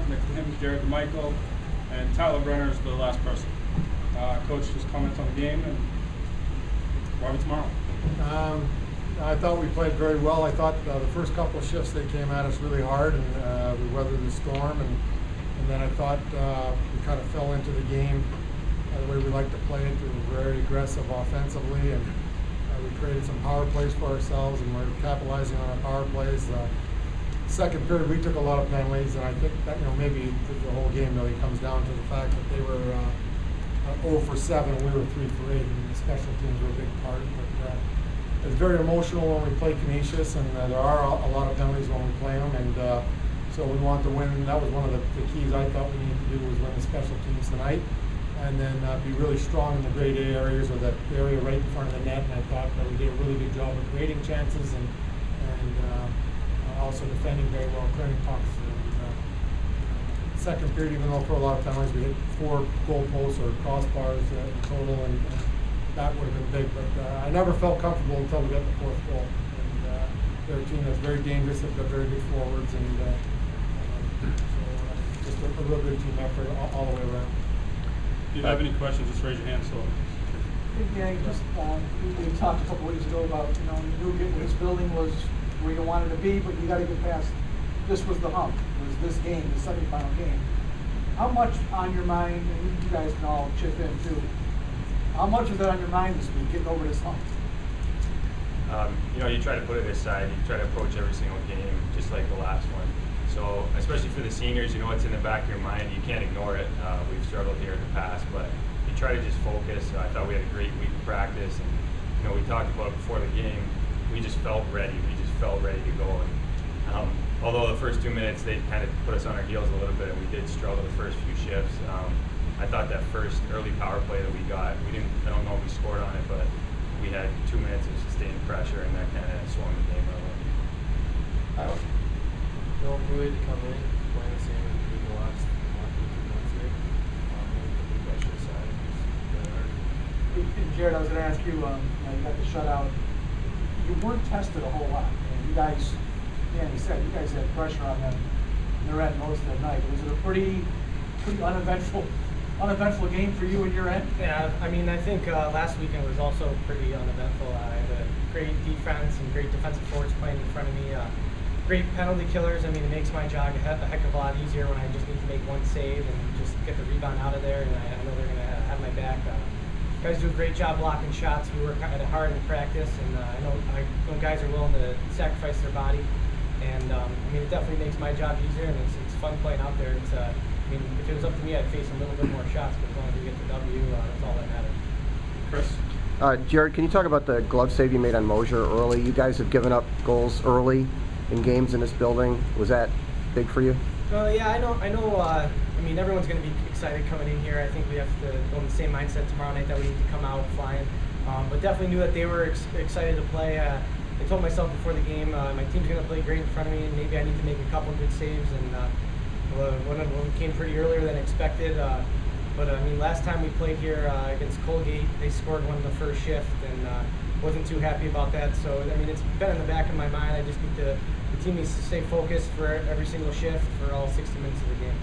Next to him is Jared DeMichiel, and Tyler Brenner is the last person. Coach, just comments on the game and why tomorrow. I thought we played very well. I thought the first couple of shifts they came at us really hard, and we weathered the storm. And then I thought we kind of fell into the game the way we like to play it. We were very aggressive offensively, and we created some power plays for ourselves, and we're capitalizing on our power plays. Second period, we took a lot of penalties, and I think that maybe the whole game really comes down to the fact that they were 0 for 7, and we were 3 for 8, and the special teams were a big part. But it's very emotional when we play Canisius, and there are a lot of penalties when we play them, and so we want to win. That was one of the keys I thought we needed to do, was win the special teams tonight, and then be really strong in the grade A areas, or the area right in front of the net. And I thought that we did a really good job of creating chances and also defending very well, clearing pucks. Second period, even though for a lot of penalties, we hit 4 goal posts or crossbars in total, and that would have been big. But I never felt comfortable until we got the 4th goal. And they're a team that's very dangerous. They've got very good forwards, and so just a real good team effort all the way around. If you have any questions, just raise your hand. So. Yeah, just we talked a couple weeks ago about you knew getting this building was where you wanted to be, but you got to get past. This was the hump. It was this game, the semifinal game. How much on your mind? And you guys can all chip in too. How much was that on your mind this week, getting over this hump? You try to put it aside. You try to approach every single game just like the last one. So, especially for the seniors, it's in the back of your mind. You can't ignore it. We've struggled here in the past, but you try to just focus. I thought we had a great week of practice, and we talked about it before the game. We just felt ready. We just felt ready to go. And, although the first 2 minutes they kind of put us on our heels a little bit, and we did struggle the first few shifts. I thought that first early power play that we got, I don't know if we scored on it, but we had 2 minutes of sustained pressure, and that kind of swung the game around. No, really to come in, playing the same as we did the last 2 months here. The pressure aside, And Jared, I was going to ask you, you got the shutout. You weren't tested a whole lot. You guys, he said, you guys had pressure on them in their end most of the night. Was it a pretty uneventful game for you and your end? Yeah, I mean, I think last weekend was also pretty uneventful. I had a great defense and great defensive forwards playing in front of me. Great penalty killers. I mean, it makes my job a heck of a lot easier when I just need to make one save and just get the rebound out of there, and I know they're going to have my back. Guys do a great job blocking shots. We work hard in practice, and I know guys are willing to sacrifice their body. And I mean, it definitely makes my job easier, and it's fun playing out there. I mean, if it was up to me, I'd face a little bit more shots, but as long as we get the W, that's all that matters. Chris? Jared, can you talk about the glove save you made on Mosier early? You guys have given up goals early in games in this building. Was that big for you? Yeah, I know. I mean, everyone's going to be excited coming in here. I think we have to go in the same mindset tomorrow night that we need to come out flying. But definitely knew that they were excited to play. I told myself before the game, my team's going to play great in front of me, and maybe I need to make a couple good saves. And one came pretty earlier than expected. But I mean, last time we played here against Colgate, they scored one in the first shift, and wasn't too happy about that. So I mean, it's been in the back of my mind. I just need to. The team needs to stay focused for every single shift for all 60 minutes of the game.